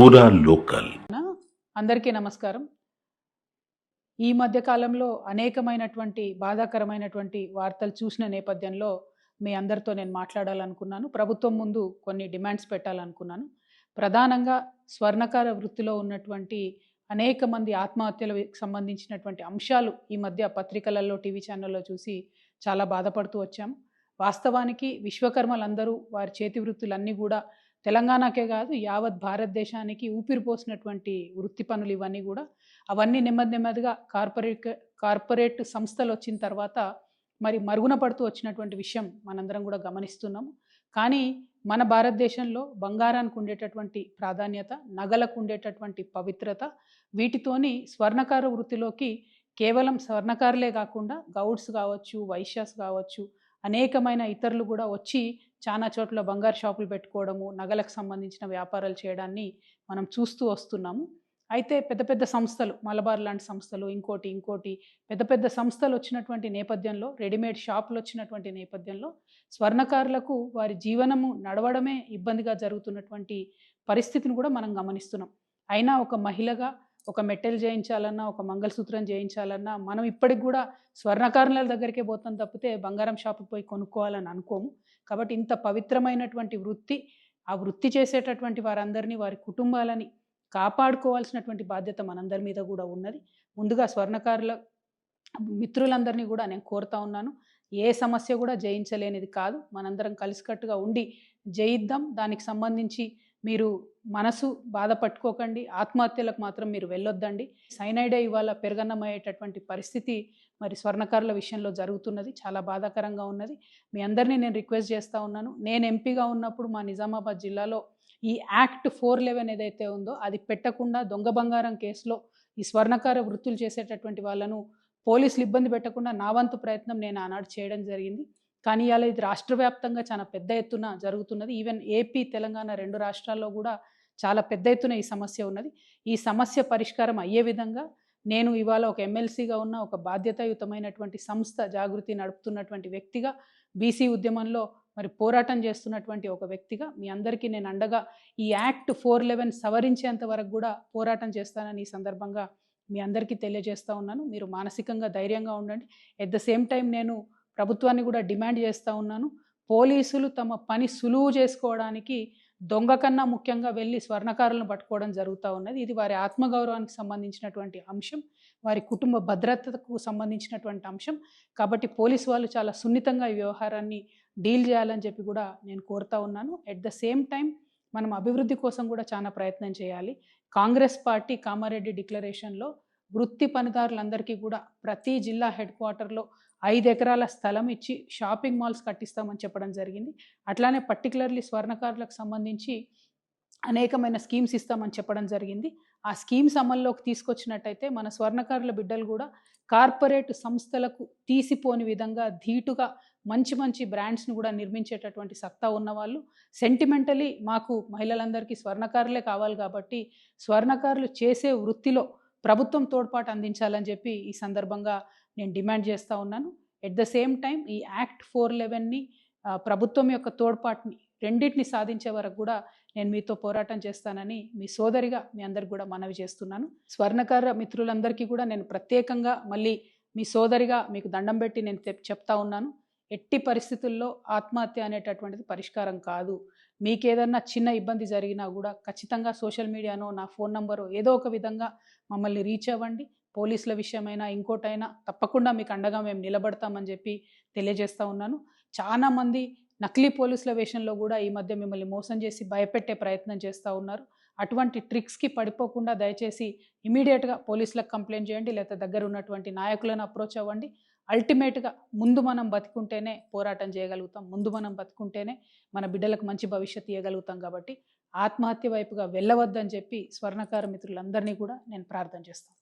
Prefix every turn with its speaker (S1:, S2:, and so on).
S1: పూరా లోకల్.
S2: అందరికీ నమస్కారం. ఈ మధ్య కాలంలో అనేకమైనటువంటి బాధాకరమైనటువంటి వార్తలు చూసిన నేపథ్యంలో మీ అందరితో నేను మాట్లాడాలనుకున్నాను. ప్రభుత్వం ముందు కొన్ని డిమాండ్స్ పెట్టాలనుకున్నాను. ప్రధానంగా స్వర్ణకార వృత్తిలో ఉన్నటువంటి అనేక మంది ఆత్మహత్యలకు సంబంధించినటువంటి అంశాలు ఈ మధ్య పత్రికలలో, టీవీ ఛానల్లో చూసి చాలా బాధపడుతూ వచ్చాము. వాస్తవానికి విశ్వకర్మలందరూ వారి చేతి వృత్తులన్నీ కూడా తెలంగాణకే కాదు యావత్ భారతదేశానికి ఊపిరిపోసినటువంటి వృత్తి పనులు ఇవన్నీ కూడా. అవన్నీ నెమ్మదిగా కార్పొరేట్ సంస్థలు వచ్చిన తర్వాత మరి మరుగున పడుతూ వచ్చినటువంటి విషయం మనందరం కూడా గమనిస్తున్నాము. కానీ మన భారతదేశంలో బంగారానికి ఉండేటటువంటి ప్రాధాన్యత, నగలకు ఉండేటటువంటి పవిత్రత, వీటితోని స్వర్ణకార వృత్తిలోకి కేవలం స్వర్ణకారులే కాకుండా గౌడ్స్ కావచ్చు, వైశ్యాస్ కావచ్చు, అనేకమైన ఇతరులు కూడా వచ్చి చాలా చోట్ల బంగారు షాపులు పెట్టుకోవడము, నగలకు సంబంధించిన వ్యాపారాలు చేయడాన్ని మనం చూస్తూ వస్తున్నాము. అయితే పెద్ద పెద్ద సంస్థలు, మలబార్ లాంటి సంస్థలు, ఇంకోటి పెద్ద పెద్ద సంస్థలు వచ్చినటువంటి నేపథ్యంలో, రెడీమేడ్ షాపులు వచ్చినటువంటి నేపథ్యంలో స్వర్ణకారులకు వారి జీవనము నడవడమే ఇబ్బందిగా జరుగుతున్నటువంటి పరిస్థితిని కూడా మనం గమనిస్తున్నాం. అయినా ఒక మహిళగా ఒక మెట్టెలు చేయించాలన్నా, ఒక మంగళసూత్రం చేయించాలన్నా మనం ఇప్పటికి కూడా స్వర్ణకారుల దగ్గరికే పోతాం తప్పితే బంగారం షాపుకి పోయి కొనుక్కోవాలని అనుకోము. కాబట్టి ఇంత పవిత్రమైనటువంటి వృత్తి, ఆ వృత్తి చేసేటటువంటి వారందరినీ, వారి కుటుంబాలని కాపాడుకోవాల్సినటువంటి బాధ్యత మనందరి మీద కూడా ఉన్నది. ముందుగా స్వర్ణకారుల మిత్రులందరినీ కూడా నేను కోరుతా ఉన్నాను, ఏ సమస్య కూడా జయించలేనిది కాదు. మనందరం కలిసికట్టుగా ఉండి జయిద్దాం. దానికి సంబంధించి మీరు మనసు బాధపట్టుకోకండి, ఆత్మహత్యలకు మాత్రం మీరు వెళ్ళొద్దండి. సైనైడే ఇవాళ పెరగన్నమయ్యేటటువంటి పరిస్థితి మరి స్వర్ణకారుల విషయంలో జరుగుతున్నది. చాలా బాధాకరంగా ఉన్నది. మీ అందరినీ నేను రిక్వెస్ట్ చేస్తూ ఉన్నాను. నేను ఎంపీగా ఉన్నప్పుడు మా నిజామాబాద్ జిల్లాలో ఈ యాక్ట్ 411 ఏదైతే ఉందో అది పెట్టకుండా దొంగ బంగారం కేసులో ఈ స్వర్ణకార వృత్తులు చేసేటటువంటి వాళ్ళను పోలీసులు ఇబ్బంది పెట్టకుండా నా వంతు ప్రయత్నం నేను ఆనాడు చేయడం జరిగింది. కానీ ఇవాళ ఇది రాష్ట్ర వ్యాప్తంగా చాలా పెద్ద ఎత్తున జరుగుతున్నది. ఈవెన్ ఏపీ, తెలంగాణ 2 రాష్ట్రాల్లో కూడా చాలా పెద్ద ఎత్తున ఈ సమస్య ఉన్నది. ఈ సమస్య పరిష్కారం అయ్యే విధంగా నేను ఇవాళ ఒక ఎమ్మెల్సీగా ఉన్న ఒక బాధ్యతాయుతమైనటువంటి సంస్థ జాగృతి నడుపుతున్నటువంటి వ్యక్తిగా, బీసీ ఉద్యమంలో మరి పోరాటం చేస్తున్నటువంటి ఒక వ్యక్తిగా మీ అందరికీ నేను అండగా ఈ యాక్ట్ 411 సవరించేంత వరకు కూడా పోరాటం చేస్తానని ఈ సందర్భంగా మీ అందరికీ తెలియజేస్తూ ఉన్నాను. మీరు మానసికంగా ధైర్యంగా ఉండండి. ఎట్ ద సేమ్ టైం నేను ప్రభుత్వాన్ని కూడా డిమాండ్ చేస్తూ ఉన్నాను, పోలీసులు తమ పని సులువు చేసుకోవడానికి దొంగ కన్నా ముఖ్యంగా వెళ్ళి స్వర్ణకారులను పట్టుకోవడం జరుగుతూ ఉన్నది. ఇది వారి ఆత్మగౌరవానికి సంబంధించినటువంటి అంశం, వారి కుటుంబ భద్రతకు సంబంధించినటువంటి అంశం. కాబట్టి పోలీసు వాళ్ళు చాలా సున్నితంగా ఈ వ్యవహారాన్ని డీల్ చేయాలని చెప్పి కూడా నేను కోరుతా ఉన్నాను. ఎట్ ద సేమ్ టైం మనం అభివృద్ధి కోసం కూడా చాలా ప్రయత్నం చేయాలి. కాంగ్రెస్ పార్టీ కామారెడ్డి డిక్లరేషన్లో వృత్తి పనిదారులందరికీ కూడా ప్రతి జిల్లా హెడ్ క్వార్టర్లో 5 ఎకరాల స్థలం ఇచ్చి షాపింగ్ మాల్స్ కట్టిస్తామని చెప్పడం జరిగింది. అట్లానే పర్టికులర్లీ స్వర్ణకారులకు సంబంధించి అనేకమైన స్కీమ్స్ ఇస్తామని చెప్పడం జరిగింది. ఆ స్కీమ్స్ అమల్లోకి తీసుకొచ్చినట్టయితే మన స్వర్ణకారుల బిడ్డలు కూడా కార్పొరేట్ సంస్థలకు తీసిపోని విధంగా ధీటుగా మంచి బ్రాండ్స్ని కూడా నిర్మించేటటువంటి సత్తా ఉన్నవాళ్ళు. సెంటిమెంటలీ మాకు మహిళలందరికీ స్వర్ణకారులే కావాలి కాబట్టి స్వర్ణకారులు చేసే వృత్తిలో ప్రభుత్వం తోడ్పాటు అందించాలని చెప్పి ఈ సందర్భంగా నేను డిమాండ్ చేస్తూ ఉన్నాను. ఎట్ ద సేమ్ టైం ఈ యాక్ట్ 411ని ప్రభుత్వం యొక్క తోడ్పాటుని రెండింటిని సాధించే వరకు కూడా నేను మీతో పోరాటం చేస్తానని మీ సోదరిగా మీ అందరికి కూడా మనవి చేస్తున్నాను. స్వర్ణకార మిత్రులందరికీ కూడా నేను ప్రత్యేకంగా మళ్ళీ మీ సోదరిగా మీకు దండం పెట్టి నేను చెప్తా ఉన్నాను, ఎట్టి పరిస్థితుల్లో ఆత్మహత్య అనేటటువంటిది పరిష్కారం కాదు. మీకు ఏదన్నా చిన్న ఇబ్బంది జరిగినా కూడా ఖచ్చితంగా సోషల్ మీడియానో, నా ఫోన్ నంబరో ఏదో ఒక విధంగా మమ్మల్ని రీచ్ అవ్వండి. పోలీసుల విషయమైనా ఇంకోటైనా తప్పకుండా మీకు అండగా మేము నిలబడతామని చెప్పి తెలియజేస్తూ ఉన్నాను. చాలామంది నకిలీ పోలీసుల వేషంలో కూడా ఈ మధ్య మిమ్మల్ని మోసం చేసి భయపెట్టే ప్రయత్నం చేస్తూ ఉన్నారు. అటువంటి ట్రిక్స్కి పడిపోకుండా దయచేసి ఇమీడియట్గా పోలీసులకు కంప్లైంట్ చేయండి, లేకపోతే దగ్గర ఉన్నటువంటి నాయకులను అప్రోచ్ అవ్వండి. అల్టిమేట్గా ముందు మనం బతుకుంటేనే పోరాటం చేయగలుగుతాం, ముందు మనం బతుకుంటేనే మన బిడ్డలకు మంచి భవిష్యత్తు ఇవ్వగలుగుతాం. కాబట్టి ఆత్మహత్య వైపుగా వెళ్ళవద్దని చెప్పి స్వర్ణకార మిత్రులందరినీ కూడా నేను ప్రార్థన చేస్తాను.